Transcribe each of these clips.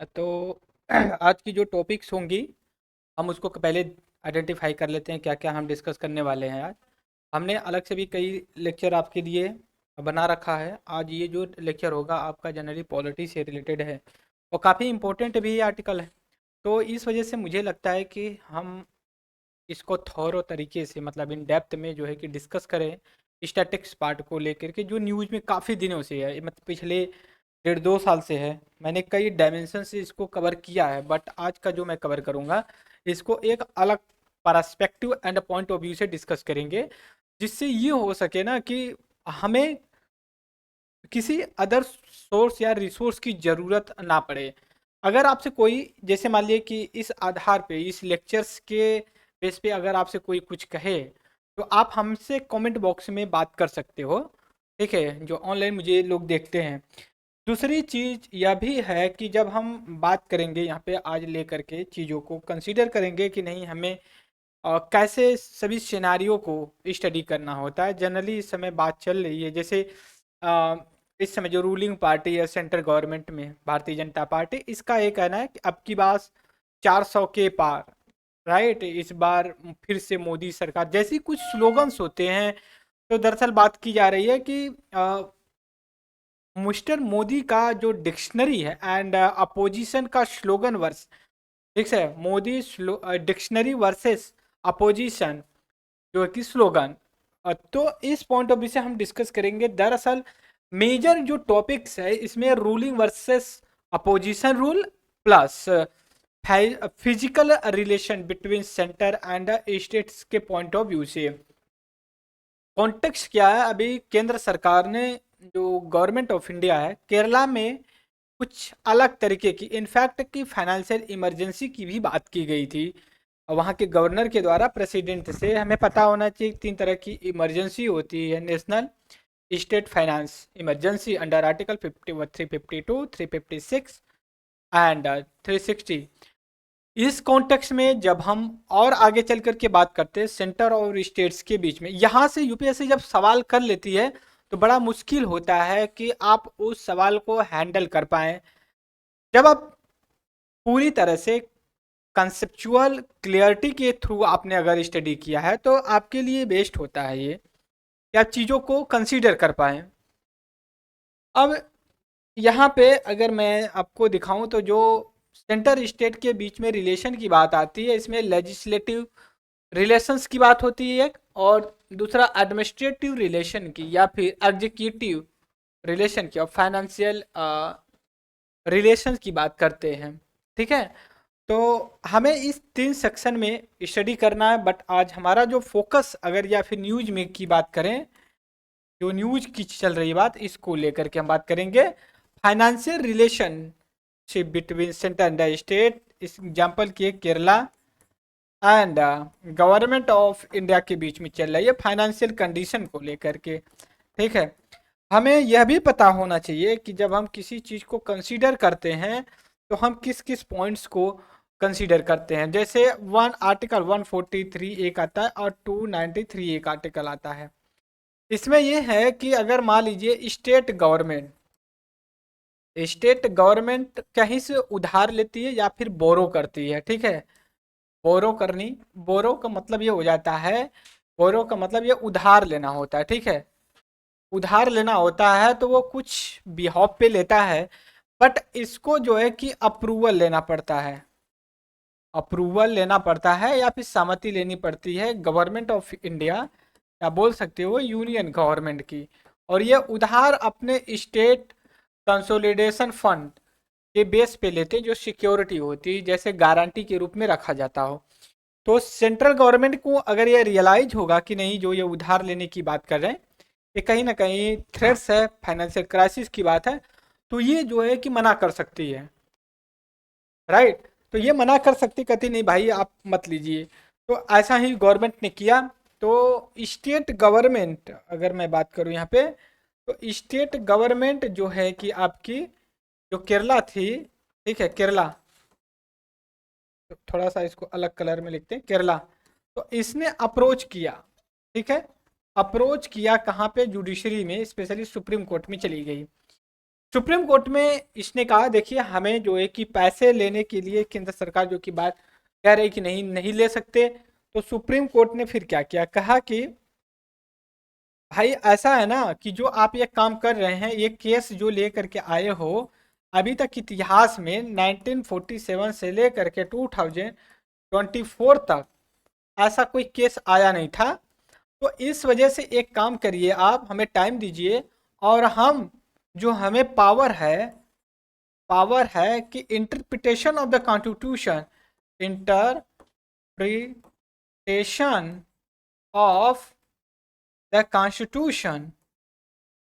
तो आज की जो टॉपिक्स होंगी हम उसको पहले आइडेंटिफाई कर लेते हैं क्या क्या हम डिस्कस करने वाले हैं आज। हमने अलग से भी कई लेक्चर आपके लिए बना रखा है। आज ये जो लेक्चर होगा आपका जनरली पॉलिटी से रिलेटेड है और काफ़ी इम्पोर्टेंट भी ये आर्टिकल है। तो इस वजह से मुझे लगता है कि हम इसको थॉरो तरीके से मतलब इन डेप्थ में जो है कि डिस्कस करें स्टैटिक्स पार्ट को लेकर के जो न्यूज़ में काफ़ी दिनों से है, मतलब पिछले 1.5-2 साल से है। मैंने कई डायमेंशन से इसको कवर किया है, बट आज का जो मैं कवर करूँगा इसको एक अलग perspective and point of view से डिस्कस करेंगे, जिससे ये हो सके ना कि हमें किसी अदर सोर्स या रिसोर्स की ज़रूरत ना पड़े। अगर आपसे कोई जैसे मान लिए कि इस आधार पे इस लेक्चर्स के बेस पे अगर आपसे कोई कुछ कहे तो आप हमसे कमेंट बॉक्स में बात कर सकते हो। ठीक है, जो ऑनलाइन मुझे लोग देखते हैं। दूसरी चीज़ यह भी है कि जब हम बात करेंगे यहाँ पे आज लेकर के चीज़ों को कंसीडर करेंगे कि नहीं हमें कैसे सभी सिनेरियो को स्टडी करना होता है। जनरली इस समय बात चल रही है जैसे अ, इस समय जो रूलिंग पार्टी है सेंट्रल गवर्नमेंट में भारतीय जनता पार्टी, इसका ये कहना है कि अब की बार 400 के पार, राइट, इस बार फिर से मोदी सरकार जैसी कुछ स्लोगन्स होते हैं। तो दरअसल बात की जा रही है कि मिस्टर मोदी का जो डिक्शनरी है एंड अपोजिशन का स्लोगन वर्स, ठीक है, मोदी डिक्शनरी वर्सेस अपोजिशन जो कि स्लोगन। तो इस पॉइंट ऑफ व्यू से हम डिस्कस करेंगे। दरअसल मेजर जो टॉपिक्स है इसमें ruling versus opposition rule plus physical relation between centre and states के पॉइंट ऑफ व्यू से। कॉन्टेक्स्ट क्या है, अभी केंद्र सरकार ने जो गवर्नमेंट ऑफ इंडिया है केरला में कुछ अलग तरीके की इनफैक्ट की फाइनेंशियल इमरजेंसी की भी बात की गई थी। और वहाँ के गवर्नर के द्वारा प्रेसिडेंट से हमें पता होना चाहिए 3 तरह की इमरजेंसी होती है। National state finance emergency under article 352 356 and 360। इस कॉन्टेक्स्ट में जब हम और आगे चल कर के बात करते हैं सेंटर और स्टेट्स के बीच में, यहाँ से यूपीएससी जब सवाल कर लेती है तो बड़ा मुश्किल होता है कि आप उस सवाल को हैंडल कर पाएँ। जब आप पूरी तरह से कंसेप्चुअल क्लियरिटी के थ्रू आपने अगर स्टडी किया है तो आपके लिए बेस्ट होता है ये कि आप चीज़ों को कंसीडर कर पाएँ। अब यहाँ पे अगर मैं आपको दिखाऊं तो जो सेंटर स्टेट के बीच में रिलेशन की बात आती है इसमें लेजिस्लेटिव रिलेशंस की बात होती है एक, और दूसरा एडमिनिस्ट्रेटिव रिलेशन की या फिर एग्जीक्यूटिव रिलेशन की और फाइनेंशियल रिलेशंस की बात करते हैं। ठीक है, तो हमें इस 3 सेक्शन में स्टडी करना है, बट आज हमारा जो फोकस अगर या फिर न्यूज में की बात करें, जो न्यूज की चल रही बात इसको लेकर के हम बात करेंगे। Financial relationship between centre and state, इस एग्जाम्पल की Kerala and government of India के बीच में चल रही है फाइनेंशियल कंडीशन को लेकर के। ठीक है, हमें यह भी पता होना चाहिए कि जब हम किसी चीज़ को कंसीडर करते हैं तो हम किस किस पॉइंट्स को कंसीडर करते हैं। जैसे वन आर्टिकल 143 एक आता है और 293 एक आर्टिकल आता है। इसमें यह है कि अगर मान लीजिए स्टेट गवर्नमेंट कहीं से उधार लेती है या फिर बोरो करती है। ठीक है, बोरो करनी, बोरो का मतलब ये हो जाता है, बोरो का मतलब ये उधार लेना होता है। ठीक है, उधार लेना होता है तो वो कुछ बिहाफ पे लेता है, बट इसको जो है कि अप्रूवल लेना पड़ता है, अप्रूवल लेना पड़ता है या फिर सहमति लेनी पड़ती है गवर्नमेंट ऑफ इंडिया, या बोल सकते हो यूनियन गवर्नमेंट की। और ये उधार अपने स्टेट कंसोलिडेशन फंड के बेस पे लेते हैं, जो सिक्योरिटी होती है जैसे गारंटी के रूप में रखा जाता हो। तो सेंट्रल गवर्नमेंट को अगर ये रियलाइज होगा कि नहीं जो ये उधार लेने की बात कर रहे हैं ये कहीं ना कहीं थ्रेट्स है, फाइनेंशियल क्राइसिस की बात है, तो ये जो है कि मना कर सकती है। राइट, तो ये मना कर सकती, कहती नहीं भाई आप मत लीजिए। तो ऐसा ही गवर्नमेंट ने किया। तो स्टेट गवर्नमेंट अगर मैं बात करूं यहाँ पे, तो स्टेट गवर्नमेंट जो है कि आपकी जो केरला थी, ठीक है केरला, तो थोड़ा सा इसको अलग कलर में लिखते हैं केरला। तो इसने अप्रोच किया, ठीक है, अप्रोच किया कहाँ पे, जुडिशरी में, स्पेशली सुप्रीम कोर्ट में चली गई। सुप्रीम कोर्ट में इसने कहा देखिए हमें जो है कि पैसे लेने के लिए केंद्र सरकार जो कि बात कह रही कि नहीं नहीं ले सकते, तो सुप्रीम कोर्ट ने फिर क्या किया, कहा कि भाई ऐसा है ना कि जो आप ये काम कर रहे हैं, ये केस जो ले करके आए हो, अभी तक इतिहास में 1947 से लेकर के 2024 तक ऐसा कोई केस आया नहीं था। तो इस वजह से एक काम करिए, आप हमें टाइम दीजिए और हम जो हमें पावर है कि interpretation of the constitution, interpretation of the constitution,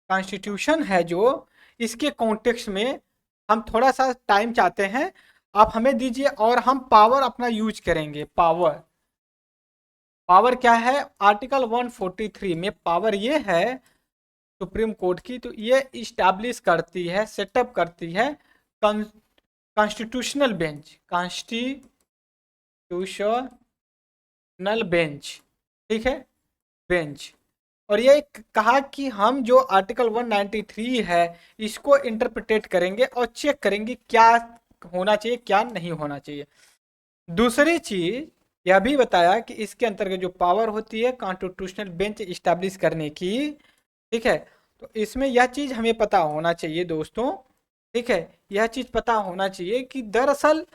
constitution है जो, इसके कॉन्टेक्स्ट में हम थोड़ा सा टाइम चाहते हैं, आप हमें दीजिए और हम पावर अपना यूज करेंगे। पावर, पावर क्या है, आर्टिकल 143 में पावर ये है सुप्रीम कोर्ट की, तो ये इस्टेब्लिश करती है, सेटअप करती है कॉन्स्टिट्यूशनल बेंच, कॉन्स्टिट्यूशनल बेंच, ठीक है, बेंच। और ये कहा कि हम जो आर्टिकल 193 है इसको इंटरप्रिटेट करेंगे और चेक करेंगे क्या होना चाहिए क्या नहीं होना चाहिए। दूसरी चीज यह भी बताया कि इसके अंतर्गत जो पावर होती है कॉन्स्टिट्यूशनल बेंच इस्टेब्लिश करने की, ठीक है, तो इसमें यह चीज हमें पता होना चाहिए दोस्तों, ठीक है, यह चीज पता होना चाहिए कि दरअसल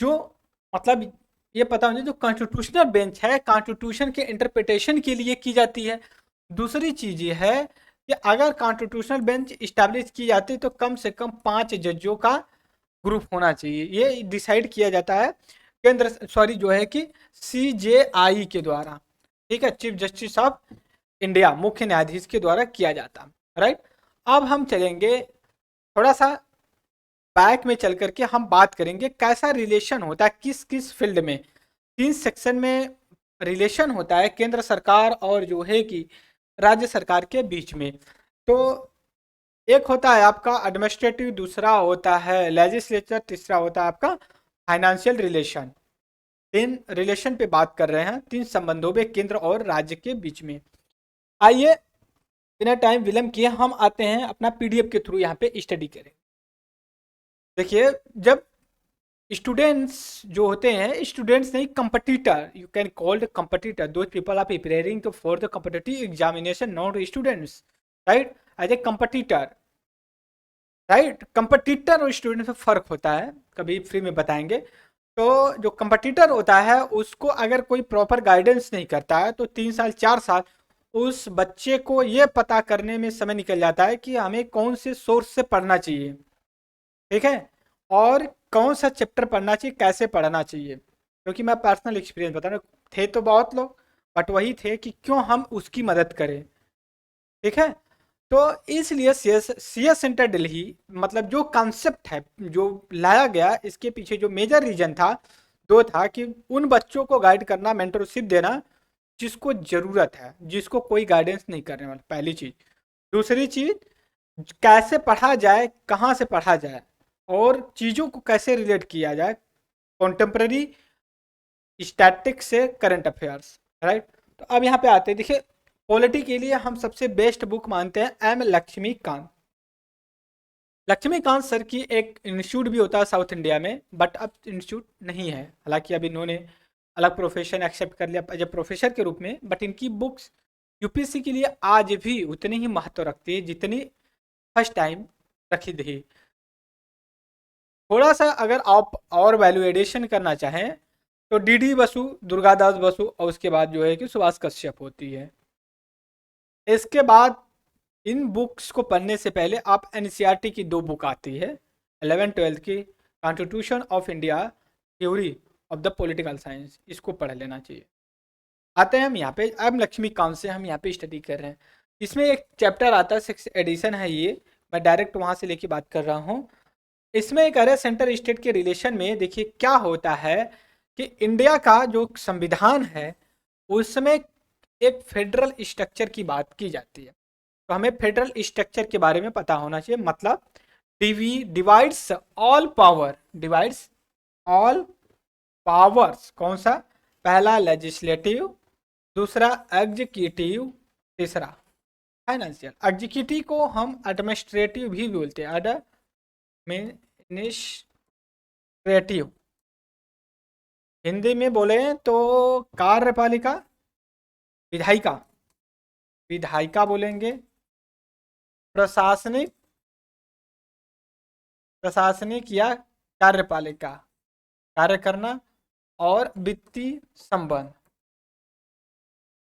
जो मतलब ये पता होना चाहिए जो कॉन्स्टिट्यूशनल बेंच है कॉन्स्टिट्यूशन के इंटरप्रिटेशन के लिए की जाती है। दूसरी चीज ये है कि अगर कॉन्स्टिट्यूशनल बेंच इस्टेब्लिश की जाती है तो कम से कम 5 जजों का ग्रुप होना चाहिए। ये डिसाइड किया जाता है केंद्र सॉरी जो है कि CJI के द्वारा, ठीक है, चीफ जस्टिस ऑफ इंडिया, मुख्य न्यायाधीश के द्वारा किया जाता, राइट। अब हम चलेंगे थोड़ा सा बैक में चल करके हम बात करेंगे कैसा रिलेशन होता है किस किस फील्ड में। 3 सेक्शन में रिलेशन होता है केंद्र सरकार और जो है कि राज्य सरकार के बीच में। तो एक होता है आपका एडमिनिस्ट्रेटिव, दूसरा होता है लेजिस्लेचर, तीसरा होता है आपका फाइनेंशियल रिलेशन। 3 रिलेशन पे बात कर रहे हैं, 3 संबंधों में केंद्र और राज्य के बीच में। आइए बिना टाइम विलम्ब किए हम आते हैं अपना PDF के थ्रू यहाँ पे स्टडी करें। देखिए जब स्टूडेंट्स जो होते हैं, स्टूडेंट्स नहीं, competitor, you can called competitor, दो people are preparing to for the competitive examination, not students, right, as a competitor, right. Competitor और स्टूडेंट में फर्क होता है, कभी फ्री में बताएंगे। तो जो कंपटीटर होता है उसको अगर कोई प्रॉपर गाइडेंस नहीं करता है तो 3 साल 4 साल उस बच्चे को ये पता करने में समय निकल जाता है कि हमें कौन से सोर्स से पढ़ना चाहिए, ठीक है, और कौन सा चैप्टर पढ़ना चाहिए, कैसे पढ़ना चाहिए। क्योंकि मैं पर्सनल एक्सपीरियंस बता रहा हूँ, थे तो बहुत लोग बट वही थे कि क्यों हम उसकी मदद करें, ठीक है। तो इसलिए CS सेंटर दिल्ली मतलब जो कॉन्सेप्ट है जो लाया गया, इसके पीछे जो मेजर रीजन था दो था कि उन बच्चों को गाइड करना, मेंटरशिप देना जिसको ज़रूरत है, जिसको कोई गाइडेंस नहीं करने वाला, पहली चीज़। दूसरी चीज़ कैसे पढ़ा जाए, कहाँ से पढ़ा जाए और चीज़ों को कैसे रिलेट किया जाए कॉन्टेम्प्रेरी स्टैटिक्स से करंट अफेयर्स, राइट। तो अब यहाँ पे आते हैं, देखिए पॉलिटी के लिए हम सबसे बेस्ट बुक मानते हैं लक्ष्मीकांत। लक्ष्मीकांत सर की एक इंस्टीट्यूट भी होता है साउथ इंडिया में, बट अब इंस्टीट्यूट नहीं है, हालांकि अब इन्होंने अलग प्रोफेशन एक्सेप्ट कर लिया एज ए प्रोफेसर के रूप में, बट इनकी बुक्स UPSC के लिए आज भी उतनी ही महत्व रखती है जितनी फर्स्ट टाइम रखी थी। थोड़ा सा अगर आप और वैल्यू एडिशन करना चाहें तो DD बसु, दुर्गादास बसु और उसके बाद जो है कि सुभाष कश्यप होती है। इसके बाद इन बुक्स को पढ़ने से पहले आप NCERT की 2 बुक आती है 11th-12th की, constitution of India, theory of the political science, इसको पढ़ लेना चाहिए। आते हैं हम यहाँ पे, अब लक्ष्मीकांत से हम यहाँ पे स्टडी कर रहे हैं। इसमें एक चैप्टर आता है, 6th एडिशन है ये, मैं डायरेक्ट वहाँ से लेके बात कर रहा हूँ। इसमें एक अरे सेंटर स्टेट के रिलेशन में देखिए क्या होता है कि इंडिया का जो संविधान है उसमें एक फेडरल स्ट्रक्चर की बात की जाती है। तो हमें फेडरल स्ट्रक्चर के बारे में पता होना चाहिए, मतलब divides all power, divides all powers, कौन सा, पहला लेजिस्लेटिव, दूसरा एग्जीक्यूटिव, तीसरा फाइनेंशियल। एग्जीक्यूटिव को हम एडमिनिस्ट्रेटिव भी बोलते हैं, एडमिनिस्ट्रेटिव। हिंदी में बोले तो कार्यपालिका, विधायिका, विधायिका बोलेंगे। प्रशासनिक, प्रशासनिक या कार्यपालिका, कार्य करना। और वित्तीय संबंध,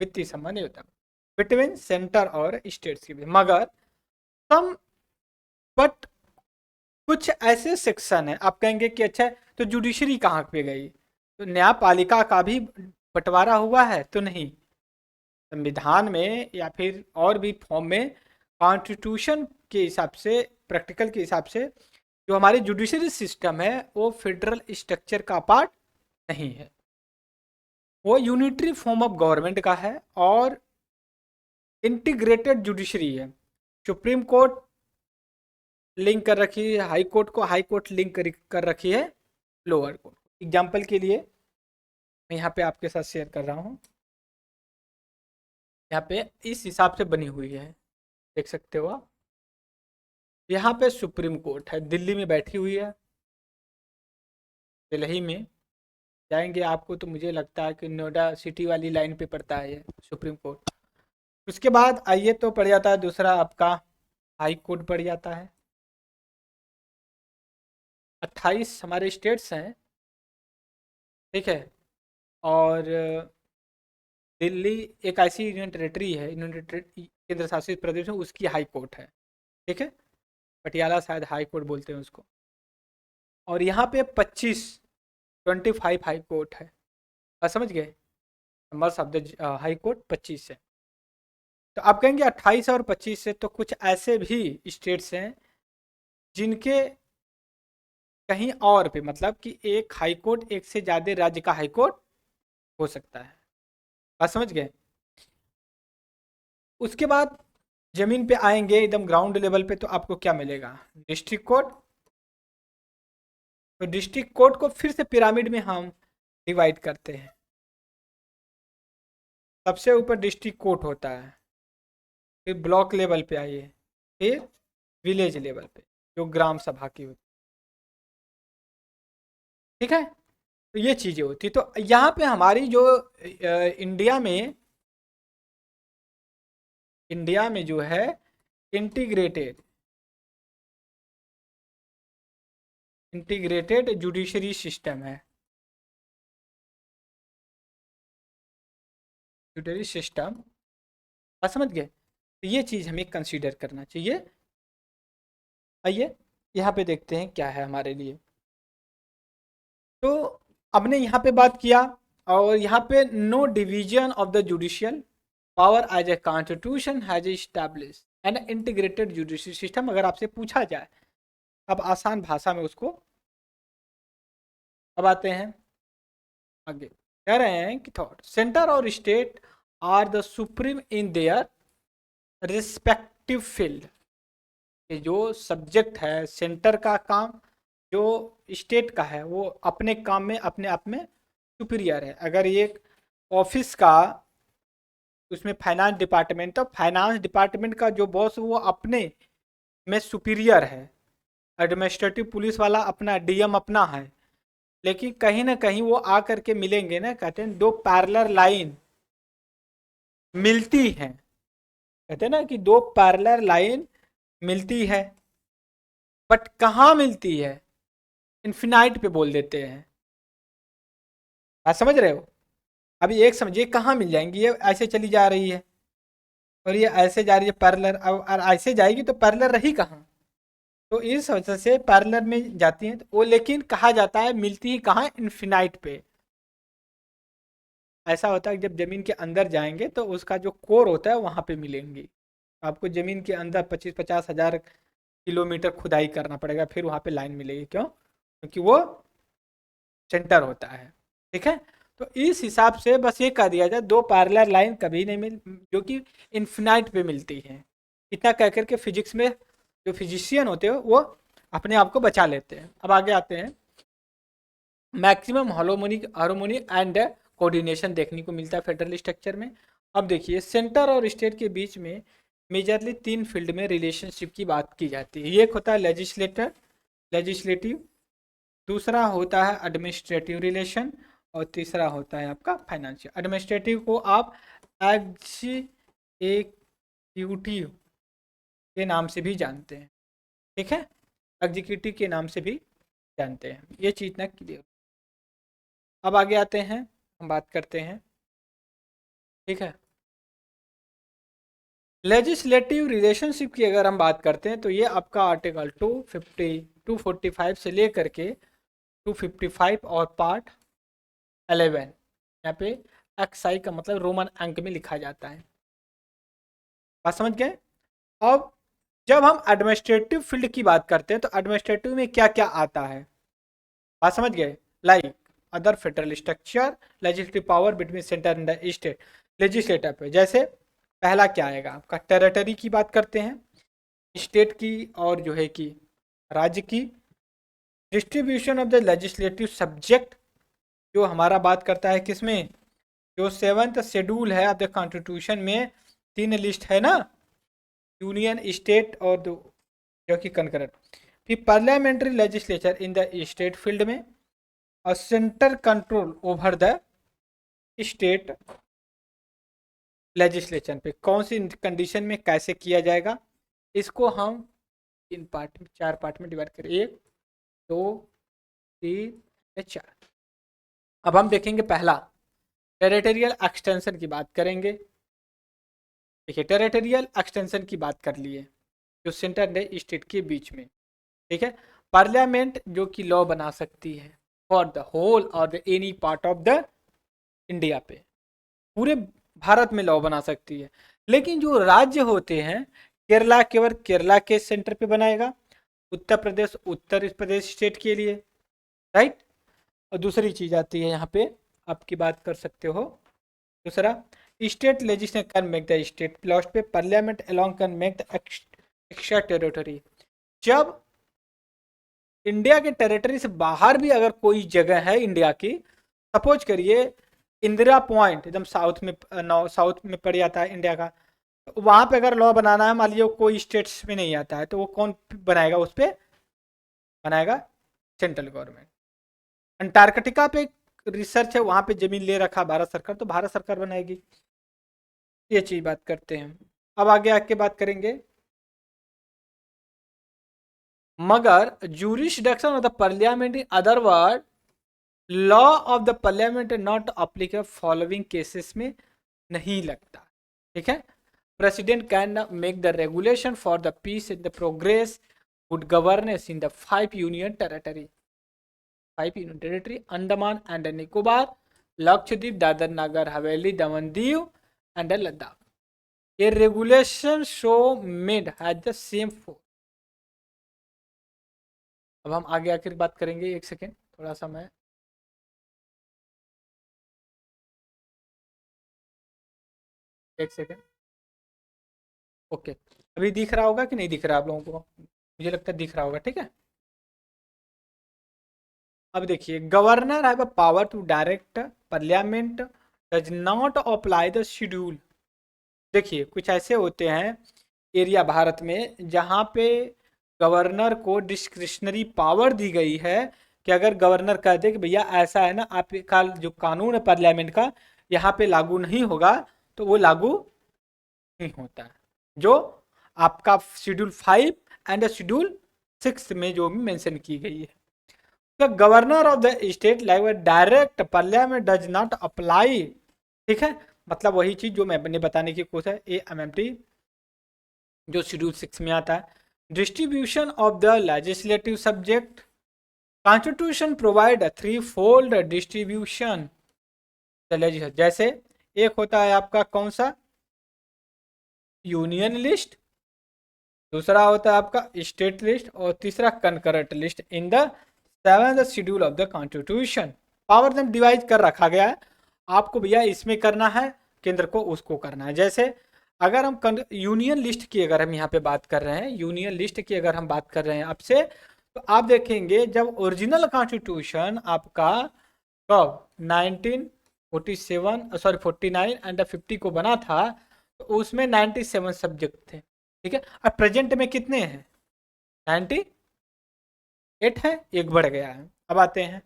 वित्तीय संबंध ये होता है बिटवीन सेंटर और स्टेट्स के बीच। मगर सम, बट कुछ ऐसे सेक्शन है, आप कहेंगे कि अच्छा तो जुडिशरी कहाँ पे गई, तो न्यायपालिका का भी बंटवारा हुआ है तो नहीं। संविधान में या फिर और भी फॉर्म में कॉन्स्टिट्यूशन के हिसाब से, प्रैक्टिकल के हिसाब से जो हमारी जुडिशरी सिस्टम है वो फेडरल स्ट्रक्चर का पार्ट नहीं है, वो यूनिटरी फॉर्म ऑफ गवर्नमेंट का है और इंटीग्रेटेड जुडिशरी है। सुप्रीम कोर्ट लिंक कर रखी है हाई कोर्ट को, हाई कोर्ट लिंक कर रखी है लोअर कोर्ट। एग्जाम्पल के लिए मैं यहाँ पे आपके साथ शेयर कर रहा हूँ, यहाँ पे इस हिसाब से बनी हुई है, देख सकते हो आप। यहाँ पे सुप्रीम कोर्ट है, दिल्ली में बैठी हुई है, दिल्ली में जाएंगे आपको तो मुझे लगता है कि नोएडा सिटी वाली लाइन पे पड़ता है ये सुप्रीम कोर्ट। उसके बाद आइए तो पड़ जाता है दूसरा आपका हाई कोर्ट पड़ जाता है। 28 हमारे स्टेट्स हैं, ठीक है। और दिल्ली एक ऐसी यूनियन टेरेटरी है, केंद्र शासित प्रदेश है, उसकी हाई कोर्ट है, ठीक है। पटियाला शायद हाई कोर्ट बोलते हैं उसको। और यहाँ पे 25 हाई कोर्ट है, समझ गए, number of the high court 25 है। तो आप कहेंगे 28 और 25 से, तो कुछ ऐसे भी स्टेट्स हैं जिनके कहीं और पे, मतलब कि एक हाई कोर्ट, एक से ज़्यादा राज्य का हाई कोर्ट हो सकता है, बात समझ गए। उसके बाद जमीन पे आएंगे एकदम ग्राउंड लेवल पे, तो आपको क्या मिलेगा, डिस्ट्रिक्ट कोर्ट। तो डिस्ट्रिक्ट कोर्ट को फिर से पिरामिड में हम डिवाइड करते हैं। सबसे ऊपर डिस्ट्रिक्ट कोर्ट होता है, फिर ब्लॉक लेवल पे आइए, फिर विलेज लेवल पे जो ग्राम सभा की होती, ठीक है। तो ये चीज़ें होती, तो यहाँ पे हमारी जो इंडिया में जो है इंटीग्रेटेड इंटीग्रेटेड जुडिशरी सिस्टम है, जुडिशरी सिस्टम, आप समझ गए। तो ये चीज़ हमें कंसीडर करना चाहिए। आइए यहाँ पे देखते हैं क्या है हमारे लिए। तो हमने यहाँ पे बात किया, और यहाँ पे no division of the judicial power as a constitution has establish and integrated judiciary system. अगर आपसे पूछा जाए, अब आसान भाषा में उसको, अब आते हैं आगे, कह रहे हैं कि थॉट सेंटर और state are the supreme in their respective field. कि जो सब्जेक्ट है सेंटर का काम, जो स्टेट का है वो अपने काम में अपने आप में सुपीरियर है। अगर ये ऑफिस का, उसमें फाइनेंस डिपार्टमेंट, तो फाइनेंस डिपार्टमेंट का जो बॉस वो अपने में सुपीरियर है। एडमिनिस्ट्रेटिव पुलिस वाला अपना डीएम अपना है, लेकिन कहीं ना कहीं वो आ करके मिलेंगे ना, कहते हैं दो पैरेलल लाइन मिलती हैं, कहते हैं ना कि दो पैरेलल लाइन मिलती है, बट कहाँ मिलती है, इन्फिनाइट पे बोल देते हैं। आप समझ रहे हो, अभी एक समझिए कहाँ मिल जाएंगी, ये ऐसे चली जा रही है और ये ऐसे जा रही है पैरेलल, और ऐसे जाएगी तो पैरेलल रही कहाँ, तो इस वजह से पैरेलल में जाती हैं, तो वो लेकिन कहा जाता है मिलती ही कहाँ, इन्फिनाइट पे। ऐसा होता है कि जब जमीन के अंदर जाएंगे तो उसका जो कोर होता है वहां पे मिलेंगी। आपको जमीन के अंदर 25-50 हज़ार किलोमीटर खुदाई करना पड़ेगा, फिर वहां पे लाइन मिलेगी। क्यों? क्योंकि वो सेंटर होता है, ठीक है। तो इस हिसाब से बस ये कह दिया जाए, दो पैरेलल लाइन कभी नहीं मिल, जो कि इन्फिनाइट पे मिलती है। इतना कह करके फिजिक्स में जो फिजिशियन होते हैं वो अपने आप को बचा लेते हैं। अब आगे आते हैं, मैक्सिमम हार्मोनी एंड कोऑर्डिनेशन देखने को मिलता है फेडरल स्ट्रक्चर में। अब देखिए सेंटर और स्टेट के बीच में मेजरली 3 फील्ड में रिलेशनशिप की बात की जाती है। एक होता है लेजिस्लेटिव, दूसरा होता है एडमिनिस्ट्रेटिव रिलेशन, और तीसरा होता है आपका फाइनेंशियल। एडमिनिस्ट्रेटिव को आप एग्जीक्यूटिव के नाम से भी जानते हैं, ठीक है, एग्जीक्यूटिव के नाम से भी जानते हैं। ये चीज़ ना क्लियर। अब आगे आते हैं, हम बात करते हैं, ठीक है। लेजिस्लेटिव रिलेशनशिप की अगर हम बात करते हैं तो ये आपका आर्टिकल 245 से लेकर के 255 और पार्ट 11, यहाँ पे एक्साई का मतलब रोमन अंक में लिखा जाता है। बात समझ गए। अब जब हम एडमिनिस्ट्रेटिव फील्ड की बात करते हैं तो एडमिनिस्ट्रेटिव में क्या क्या आता है, बात समझ गए। Like other federal structure, legislative power between centre and the state. Legislative पे जैसे पहला क्या आएगा आपका, टेरिटरी की बात करते हैं, स्टेट की और जो है कि राज्य की। Distribution of the legislative subject जो हमारा बात करता है किसमें, जो 7th शेड्यूल है ऑफ द कॉन्स्टिट्यूशन में 3 लिस्ट है ना, यूनियन, स्टेट और जो कि कंकरेंट। फिर parliamentary legislature in the state field में, और centre control over the state legislation पे कौन सी कंडीशन में कैसे किया जाएगा, इसको हम 4 पार्ट में डिवाइड करें, 1 2 3 4। अब हम देखेंगे पहला टेरिटोरियल एक्सटेंशन की बात करेंगे। देखिए टेरिटोरियल एक्सटेंशन की बात कर लिए, जो सेंटर ने स्टेट के बीच में, ठीक है। पार्लियामेंट जो कि लॉ बना सकती है फॉर द होल और the any part of the India पे, पूरे भारत में लॉ बना सकती है। लेकिन जो राज्य होते हैं, केरला केवल केरला के सेंटर पे बनाएगा, उत्तर प्रदेश स्टेट के लिए, राइट। और दूसरी चीज आती है यहाँ पे, आपकी बात कर सकते हो, दूसरा state legislation can make the state, last पे parliament along can make the extra territory. जब इंडिया के टेरिटरी से बाहर भी अगर कोई जगह है इंडिया की, सपोज करिए इंदिरा पॉइंट एकदम साउथ में पड़ जाता है इंडिया का, तो वहां पे अगर लॉ बनाना है, मान लीजिए कोई स्टेट्स में नहीं आता है, तो वो कौन बनाएगा, उस पर बनाएगा सेंट्रल गवर्नमेंट। अंटार्कटिका पे रिसर्च है, वहां पे जमीन ले रखा भारत सरकार, तो भारत सरकार बनाएगी। ये चीज बात करते हैं। अब आगे आके बात करेंगे, मगर jurisdiction of the parliament in other word law of the parliament not applicable following cases में नहीं लगता, ठीक है। President can make the regulation for the peace in the progress good governance in the 5 union territory, Andaman and Nicobar, Lakshadweep, Dadra Nagar Haveli, Daman Diu and Ladakh. ये regulation so made has the same force. अब हम आगे आकर बात करेंगे, एक सेकेंड थोड़ा सा मैं, एक सेकेंड, ओके। अभी दिख रहा होगा कि नहीं दिख रहा आप लोगों को, मुझे लगता है दिख रहा होगा, ठीक है। अब देखिए, governor have a power to direct parliament does not apply the schedule. देखिए कुछ ऐसे होते हैं एरिया भारत में जहाँ पे गवर्नर को डिस्क्रिशनरी पावर दी गई है, कि अगर गवर्नर कह दे कि भैया ऐसा है ना, आपका जो कानून है पार्लियामेंट का यहाँ पे लागू नहीं होगा, तो वो लागू नहीं होता है, जो आपका शेड्यूल 5 एंड शेड्यूल 6 में जो भी मेंशन की गई है। The governor of the state like direct parliament does not apply, ठीक है। मतलब वही चीज जो मैंने बताने की कोशिश है, एएमएमटी जो शेड्यूल 6 में आता है। Distribution of the legislative subject, constitution provide three fold distribution the legislative. जैसे एक होता है आपका कौन सा, यूनियन लिस्ट, दूसरा होता है आपका स्टेट लिस्ट, और तीसरा concurrent list in the 7th schedule of the constitution. Power में डिवाइड कर रखा गया है, आपको भैया इसमें करना है, केंद्र को उसको करना है। जैसे अगर हम यूनियन लिस्ट की अगर हम यहाँ पे बात कर रहे हैं, यूनियन लिस्ट की अगर हम बात कर रहे हैं आपसे, तो आप देखेंगे जब ओरिजिनल कॉन्स्टिट्यूशन आपका कब 1947 49 एंड 50 को बना था, तो उसमें 97 सब्जेक्ट थे, ठीक है। अब प्रेजेंट में कितने हैं? 98 है, एक बढ़ गया है। अब आते हैं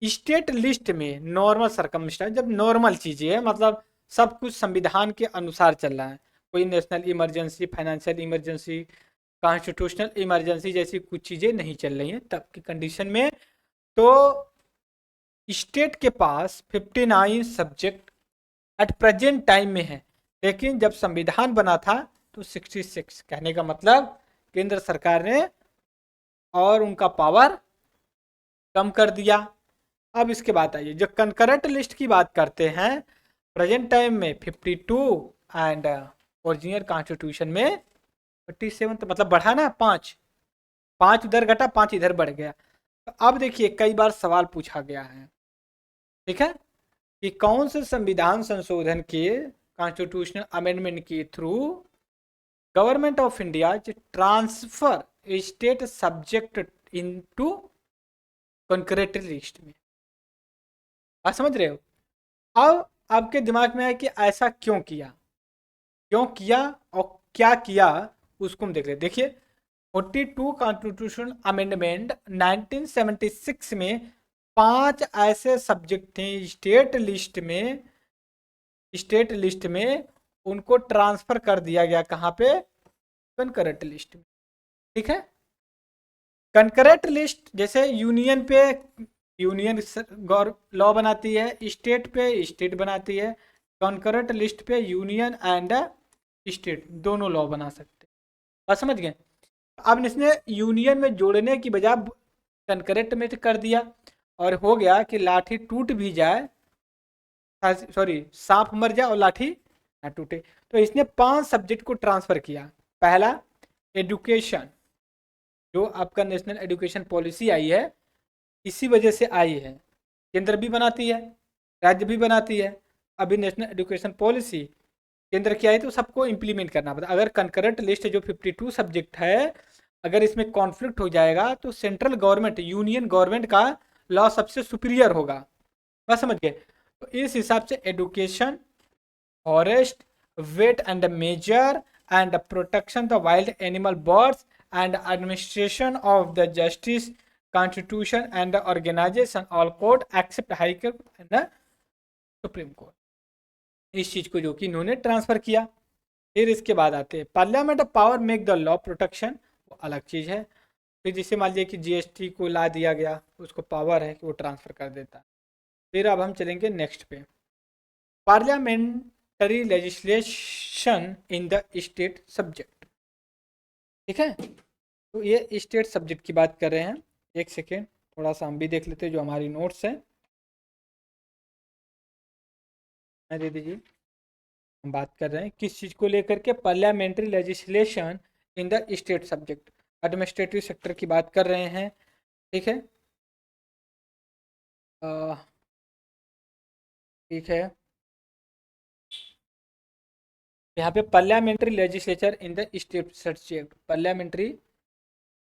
स्टेट लिस्ट में नॉर्मल सरकमस्टेंस, जब नॉर्मल चीजें है मतलब सब कुछ संविधान के अनुसार चल रहा है, कोई national emergency, financial emergency, constitutional emergency जैसी कुछ चीजें नहीं चल रही हैं, तब की कंडीशन में तो स्टेट के पास 59 सब्जेक्ट एट प्रेजेंट टाइम में है। लेकिन जब संविधान बना था तो 66, कहने का मतलब केंद्र सरकार ने और उनका पावर कम कर दिया। अब इसके बाद आइए जो कंकरेंट लिस्ट की बात करते हैं, प्रेजेंट टाइम में 52 एंड ओरिजिनल कॉन्स्टिट्यूशन में 47, तो मतलब बढ़ा ना, पाँच पाँच उधर घटा, पाँच इधर बढ़ गया। तो अब देखिए कई बार सवाल पूछा गया है, ठीक है, कि कौन से संविधान संशोधन के कॉन्स्टिट्यूशनल अमेंडमेंट के through government of India transfer state subject into concurrent list में। आप समझ रहे हो? अब आपके दिमाग में है कि ऐसा क्यों किया, क्यों किया और क्या किया, उसको हम देख रहे। देखिए 42 कॉन्स्टिट्यूशन अमेंडमेंट 1976 में 5 ऐसे सब्जेक्ट थे स्टेट लिस्ट में उनको ट्रांसफर कर दिया गया, कहाँ पे? कंकरेंट लिस्ट में, ठीक है। कंकरेंट लिस्ट जैसे यूनियन पे यूनियन लॉ बनाती है, स्टेट पे स्टेट बनाती है, कंकरेंट लिस्ट पे यूनियन एंड स्टेट दोनों लॉ बना सकते हैं। बात समझ गए? अब इसने यूनियन में जोड़ने की बजाय कंकरेंट में कर दिया, और हो गया कि लाठी टूट भी जाए, सॉरी सांप मर जाए और लाठी ना टूटे। तो इसने 5 सब्जेक्ट को ट्रांसफर किया। पहला एजुकेशन, जो आपका नेशनल एजुकेशन पॉलिसी आई है, इसी वजह से आई है, केंद्र भी बनाती है राज्य भी बनाती है। अभी नेशनल एजुकेशन पॉलिसी केंद्र की आई तो सबको इम्प्लीमेंट करना पड़ता। अगर कंकरेंट लिस्ट जो 52 सब्जेक्ट है, अगर इसमें कॉन्फ्लिक्ट हो जाएगा तो सेंट्रल गवर्नमेंट, यूनियन गवर्नमेंट का लॉ सबसे सुपीरियर होगा। बस समझ गए? तो इस हिसाब से education, forest, weight and measure and protection the wild animal birds and administration of the justice, constitution and the organization all court except high court and supreme court, इस चीज को जो कि इन्होंने ट्रांसफर किया। फिर इसके बाद आते हैं parliament of power make the law protection, वो अलग चीज है। फिर जिसे मान लीजिए कि जीएसटी को ला दिया गया, उसको पावर है कि वो ट्रांसफर कर देता है। फिर अब हम चलेंगे नेक्स्ट पे, parliamentary legislation in the state subject, ठीक है। तो ये स्टेट सब्जेक्ट की बात कर रहे हैं। एक सेकेंड, थोड़ा सा हम भी देख लेते हैं जो हमारी नोट्स है, दे दीजिए। हम बात कर रहे हैं किस चीज़ को लेकर के, parliamentary legislation in the state subject, administrative sector की बात कर रहे हैं, ठीक है। ठीक है, यहाँ पे parliamentary legislature in the state subject, parliamentary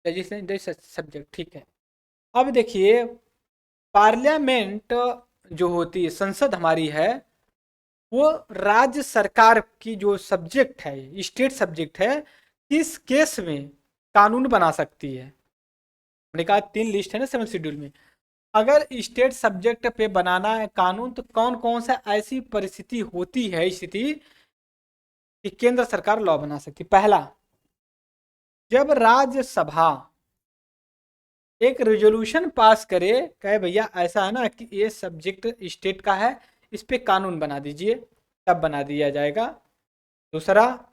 legislation in the subject, ठीक है। अब देखिए पार्लियामेंट जो होती है, संसद हमारी है, वो राज्य सरकार की जो सब्जेक्ट है, स्टेट सब्जेक्ट है, किस केस में कानून बना सकती है। हमने कहा 3 लिस्ट है ना 7 शेड्यूल में, अगर स्टेट सब्जेक्ट पे बनाना है कानून तो कौन कौन सा ऐसी परिस्थिति होती है, स्थिति कि केंद्र सरकार लॉ बना सकती। पहला, जब राज्यसभा एक रेजोल्यूशन पास करे, कहे भैया ऐसा है ना कि ये सब्जेक्ट स्टेट का है, इस पे कानून बना दीजिए, तब बना दिया जाएगा। दूसरा,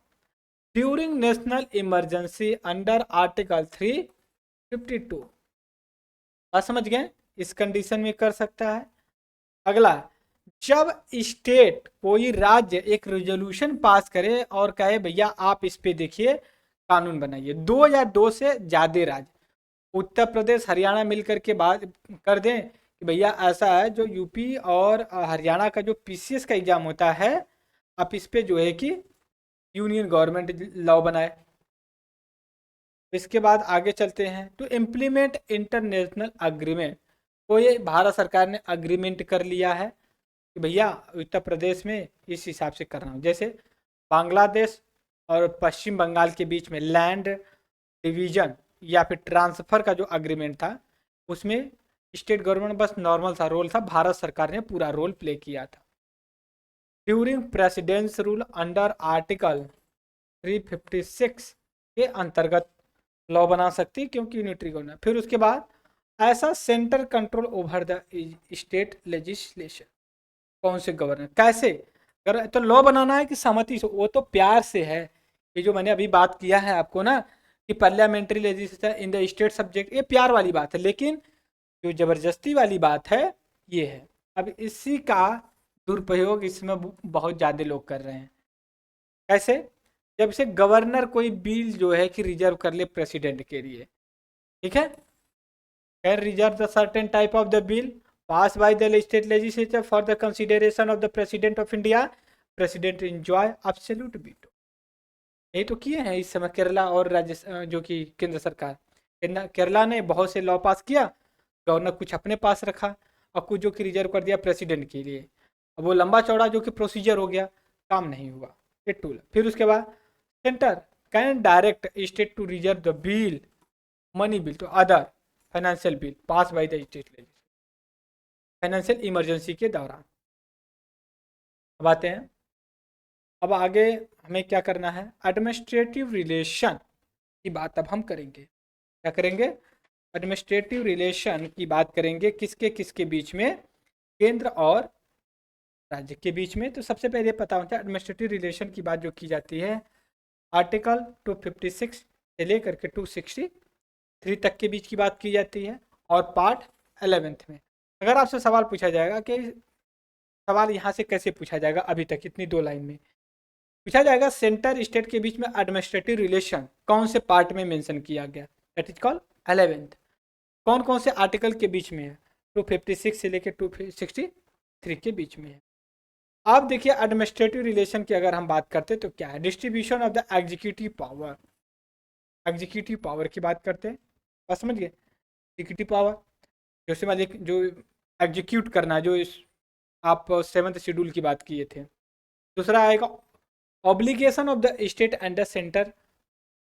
during national emergency under article 352, बात समझ गए, इस कंडीशन में कर सकता है। अगला, जब स्टेट कोई राज्य एक रेजोल्यूशन पास करे और कहे भैया आप इस पे देखिए कानून बनाइए, 2 या 2 से ज्यादा राज्य, उत्तर प्रदेश हरियाणा मिलकर के बात कर दें कि भैया ऐसा है, जो यूपी और हरियाणा का जो पीसीएस का एग्जाम होता है, आप इस पे जो है कि यूनियन गवर्नमेंट लॉ बनाए। इसके बाद आगे चलते हैं तो इम्प्लीमेंट इंटरनेशनल अग्रीमेंट, कोई भारत सरकार ने अग्रीमेंट कर लिया है कि भैया उत्तर प्रदेश में इस हिसाब से कर रहा हूँ। जैसे बांग्लादेश और पश्चिम बंगाल के बीच में लैंड डिवीजन या फिर ट्रांसफर का जो अग्रीमेंट था, उसमें स्टेट गवर्नमेंट बस नॉर्मल सा रोल था, भारत सरकार ने पूरा रोल प्ले किया था। During precedence rule under article 356 के अंतर्गत लॉ बना सकती है, क्योंकि यूनिटरी गवर्नमेंट। फिर उसके बाद ऐसा centre control over the state legislation, कौन से गवर्नर कैसे तो लॉ बनाना है कि सहमति से, वो तो प्यार से है। ये जो मैंने अभी बात किया है आपको ना कि parliamentary legislation in the state subject, ये प्यार वाली बात है, लेकिन जो जबरदस्ती वाली बात है ये है। अब इसी का दुरुपयोग इसमें बहुत ज़्यादा लोग कर रहे हैं। कैसे? जब से गवर्नर कोई बिल जो है कि रिजर्व कर ले प्रेसिडेंट के लिए, ठीक है, can reserve the certain type of the bill pass by the state legislature for the consideration of the president of India, president enjoy absolute veto. यही तो किए हैं इस समय केरला और राज्य जो कि केंद्र सरकार, केरला ने बहुत से लॉ पास किया, गवर्नर कुछ अपने पास रखा और कुछ जो कि रिजर्व कर दिया प्रेसिडेंट के लिए। अब वो लंबा चौड़ा जो कि प्रोसीजर हो गया, काम नहीं हुआ ये टूल। फिर उसके बाद centre can direct state to reserve the bill, money bill तो other financial bill pass by the state legislature financial emergency के दौरान। अब आते हैं, अब आगे हमें क्या करना है, एडमिनिस्ट्रेटिव रिलेशन की बात अब हम करेंगे। क्या करेंगे? एडमिनिस्ट्रेटिव रिलेशन की बात करेंगे, किसके किसके बीच में, केंद्र और राज्य के बीच में। तो सबसे पहले पता होता है एडमिनिस्ट्रेटिव रिलेशन की बात जो की जाती है आर्टिकल 256 से लेकर के 263 तक के बीच की बात की जाती है, और पार्ट 11 में। अगर आपसे सवाल पूछा जाएगा कि सवाल यहाँ से कैसे पूछा जाएगा, अभी तक इतनी 2 लाइन में पूछा जाएगा, सेंटर स्टेट के बीच में एडमिनिस्ट्रेटिव रिलेशन कौन से पार्ट में मेंशन किया गया, दैट इज कॉल्ड 11th। कौन कौन से आर्टिकल के बीच में है, 256 से लेकर 263 के बीच में है। अब देखिए एडमिनिस्ट्रेटिव रिलेशन की अगर हम बात करते हैं तो क्या है, distribution of the executive power, executive power की बात करते हैं, बस समझ गए। एग्जीक्यूटिव पावर जैसे मान लीजिए जो एग्जीक्यूट करना, जो इस आप 7th शेड्यूल की बात किए थे। दूसरा आएगा obligation of the state and the centre,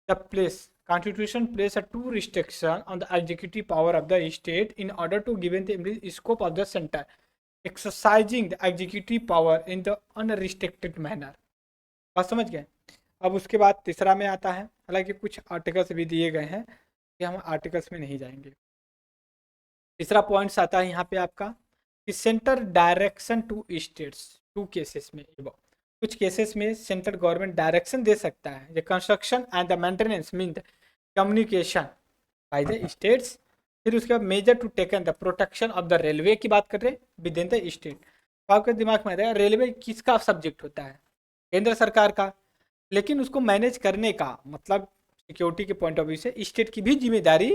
the place constitution place a two restriction on the executive power of the state in order to given the scope of the center exercising the executive power in the unrestricted manner। बात समझ गए? अब उसके बाद तीसरा में आता है, हालांकि कुछ आर्टिकल्स भी दिए गए हैं कि हम आर्टिकल्स में नहीं जाएंगे। तीसरा पॉइंट्स आता है यहाँ पे आपका कि centre direction to states, 2 cases में, कुछ केसेस में सेंट्रल गवर्नमेंट डायरेक्शन दे सकता है, the construction and the maintenance mean communication by the states. फिर उसके बाद major to taken the protection of the railway की बात कर रहे हैं विद इन द स्टेट। तो आपके दिमाग में रहेगा रेलवे किसका सब्जेक्ट होता है, केंद्र सरकार का, लेकिन उसको मैनेज करने का मतलब सिक्योरिटी के पॉइंट ऑफ व्यू से स्टेट की भी जिम्मेदारी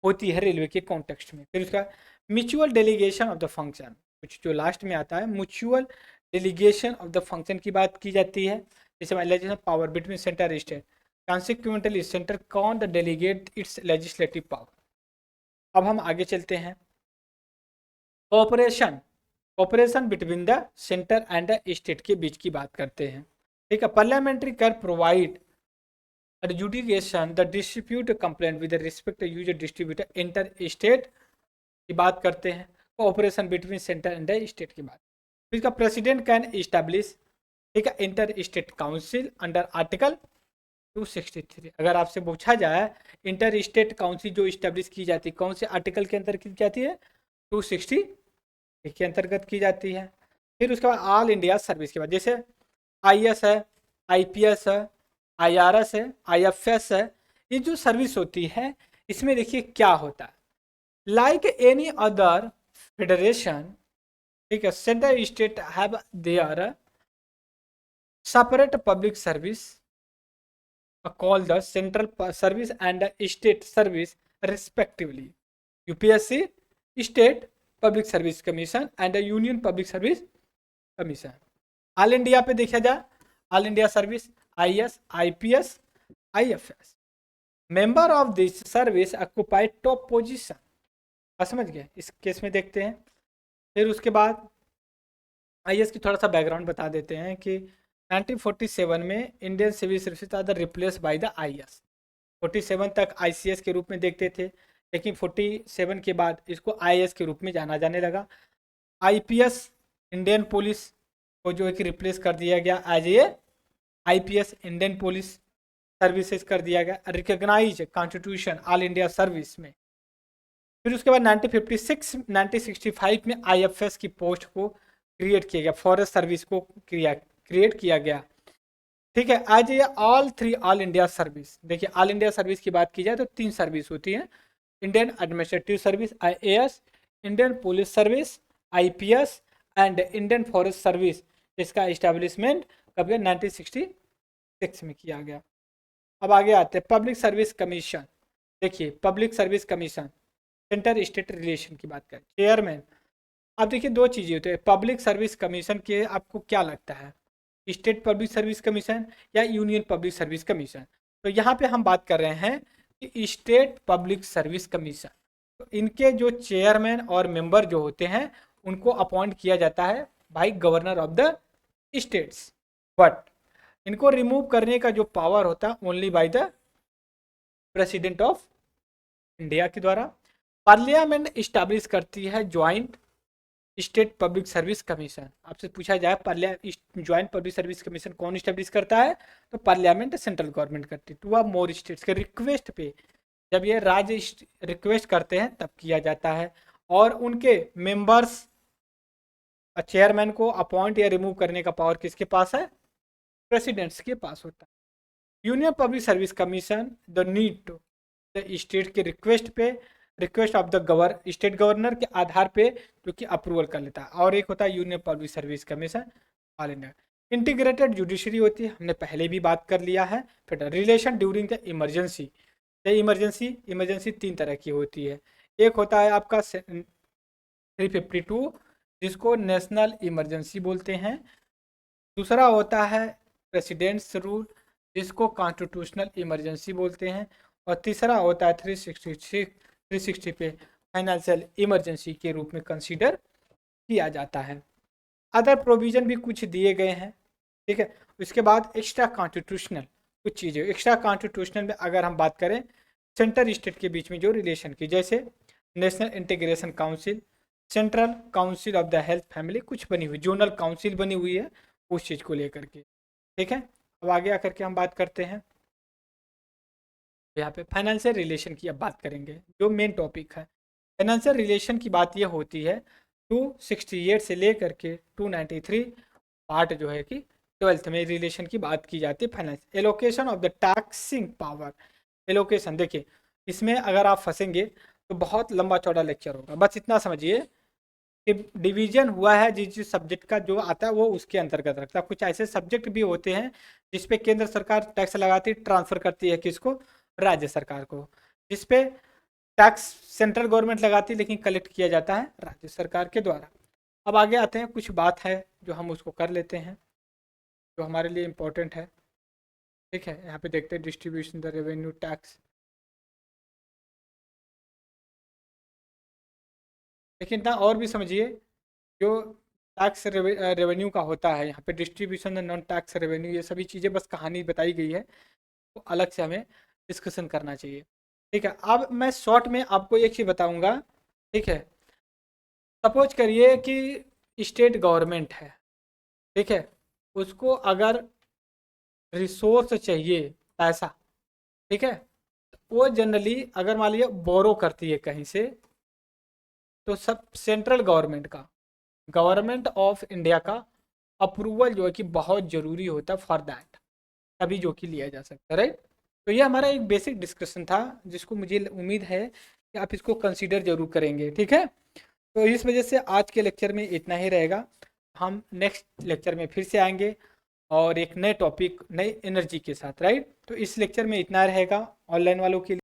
होती है रेलवे के कॉन्टेक्स्ट में। फिर उसका mutual delegation of the function, कुछ जो लास्ट में आता है mutual delegation of the function की बात की जाती है, जैसे power between centre state, consequently centre can the delegate its legislative power. अब हम आगे चलते हैं, cooperation, cooperation between the centre and the state के बीच की बात करते हैं, ठीक है। पार्लियामेंट्री कर provide adjudication the distribute complaint with respect user distributor inter state की बात करते हैं, cooperation between centre and the state की बात। इसका प्रेसिडेंट कैन इस्टेब्लिश, ठीक है, inter state council under article 263। अगर आपसे पूछा जाए इंटर स्टेट काउंसिल जो इस्टेब्लिश की जाती है कौन से आर्टिकल के अंतर्गत की जाती है, 260 के अंतर्गत की जाती है। फिर उसके बाद ऑल इंडिया सर्विस के बाद, जैसे IS है, IPS है, IRS है, IFS है, ये जो सर्विस होती है इसमें देखिए क्या होता है, लाइक एनी अदर फेडरेशन, ठीक है, central state have their separate public service called the central service and the state service respectively, UPSC, state public service commission and the union public service commission। All India पे देखा जाए all India service, IS, IPS, IFS, member of this service occupy top position. समझ गए? इस case में देखते हैं। फिर उसके बाद IS की थोड़ा सा बैकग्राउंड बता देते हैं कि 1947 में Indian civil services are replace by the IAS. 47 तक आईसीएस के रूप में देखते थे, लेकिन 47 के बाद इसको आईएएस के रूप में जाना जाने लगा। आईपीएस इंडियन पुलिस को जो है कि रिप्लेस कर दिया गया as a IPS Indian police services कर दिया गया, recognise constitution all India service में। फिर उसके बाद 1956 1965 में आईएफएस की पोस्ट को क्रिएट किया गया, फॉरेस्ट सर्विस को क्रिएट किया गया। ठीक है, आज ये ऑल इंडिया सर्विस। देखिए ऑल इंडिया सर्विस की बात की जाए तो 3 सर्विस होती है, Indian administrative service IAS, Indian police service IPS and Indian forest service. इसका इस्टेब्लिशमेंट कब गया? 1966 में किया गया। अब आगे आते हैं पब्लिक सर्विस कमीशन। देखिए public service commission centre state relation की बात करें, चेयरमैन। अब देखिए 2 चीज़ें होती है पब्लिक सर्विस कमीशन के, आपको क्या लगता है, स्टेट पब्लिक सर्विस कमीशन या यूनियन पब्लिक सर्विस कमीशन? तो यहाँ पे हम बात कर रहे हैं कि स्टेट पब्लिक सर्विस कमीशन। तो इनके जो चेयरमैन और मेंबर जो होते हैं उनको अपॉइंट किया जाता है by governor of the states, but इनको रिमूव करने का जो पावर होता है only by the president of India के द्वारा। पार्लियामेंट इस्टेब्लिश करती है joint state public service commission. आपसे पूछा जाए ज्वाइंट पब्लिक सर्विस कमीशन कौन इस्टेब्लिश करता है, तो पार्लियामेंट सेंट्रल गवर्नमेंट करती है। 2 ऑफ मोर स्टेट्स के रिक्वेस्ट पे, जब ये राज्य रिक्वेस्ट करते हैं तब किया जाता है। और उनके मेंबर्स चेयरमैन को अपॉइंट या रिमूव करने का पावर किसके पास है? प्रेसिडेंट्स के पास होता है। Union public service commission the need to the state के request of the state governor के आधार पे जो कि अप्रूवल कर लेता है। और एक होता है union public service commission all India. Integrated judiciary होती है, हमने पहले भी बात कर लिया है। फिर relation during the emergency. Emergency 3 तरह की होती है। एक होता है आपका 352 जिसको नेशनल इमरजेंसी बोलते हैं। दूसरा होता है प्रेसिडेंट्स रूल जिसको कॉन्स्टिट्यूशनल इमरजेंसी बोलते हैं। और तीसरा होता है 360 पे फाइनेंशियल इमरजेंसी के रूप में कंसीडर किया जाता है। अदर प्रोविजन भी कुछ दिए गए हैं, ठीक है। उसके बाद एक्स्ट्रा कॉन्स्टिट्यूशनल कुछ चीज़ें, एक्स्ट्रा कॉन्स्टिट्यूशनल में अगर हम बात करें सेंटर स्टेट के बीच में जो रिलेशन की, जैसे national integration council, central council of the health family कुछ बनी हुई, जोनल काउंसिल बनी हुई है उस चीज़ को लेकर के, ठीक है। अब आगे आकर के हम बात करते हैं यहाँ पे फाइनेंशियल रिलेशन की। अब बात करेंगे जो मेन टॉपिक है फाइनेंशियल रिलेशन की। बात ये होती है 268 से लेकर के 293 पार्ट जो है कि 12th में रिलेशन की बात की जाती है। Finance allocation of the taxing power. Allocation देखिए इसमें अगर आप फंसेंगे तो बहुत लंबा चौड़ा लेक्चर होगा, बस इतना समझिए कि डिवीजन हुआ है जिस सब्जेक्ट का जो आता है वो उसके अंतर्गत रखता है। कुछ ऐसे सब्जेक्ट भी होते हैं जिसपे केंद्र सरकार टैक्स लगाती ट्रांसफर करती है किसको? राज्य सरकार को। जिसपे टैक्स सेंट्रल गवर्नमेंट लगाती है लेकिन कलेक्ट किया जाता है राज्य सरकार के द्वारा। अब आगे आते हैं, कुछ बात है जो हम उसको कर लेते हैं जो हमारे लिए इम्पोर्टेंट है, ठीक है। यहाँ पे देखते हैं डिस्ट्रीब्यूशन द रेवेन्यू टैक्स। लेकिन ना और भी समझिए जो टैक्स रेवेन्यू का होता है, यहाँ पे डिस्ट्रीब्यूशन नॉन टैक्स रेवेन्यू, ये सभी चीज़ें बस कहानी बताई गई है, तो अलग से हमें डिस्कशन करना चाहिए, ठीक है। अब मैं शॉर्ट में आपको एक चीज़ बताऊंगा, ठीक है। सपोज करिए कि स्टेट गवर्नमेंट है, ठीक है, उसको अगर रिसोर्स चाहिए पैसा, ठीक है, वो जनरली अगर मान लीजिए बोरो करती है कहीं से, तो सब सेंट्रल गवर्नमेंट का, गवर्नमेंट ऑफ इंडिया का अप्रूवल जो है कि बहुत ज़रूरी होता है फॉर दैट, तभी जो कि लिया जा सकता है, राइट। तो ये हमारा एक बेसिक डिस्कशन था जिसको मुझे उम्मीद है कि आप इसको कंसीडर जरूर करेंगे, ठीक है। तो इस वजह से आज के लेक्चर में इतना ही रहेगा। हम नेक्स्ट लेक्चर में फिर से आएंगे और एक नए टॉपिक, नई एनर्जी के साथ, राइट। तो इस लेक्चर में इतना रहेगा ऑनलाइन वालों के लिए।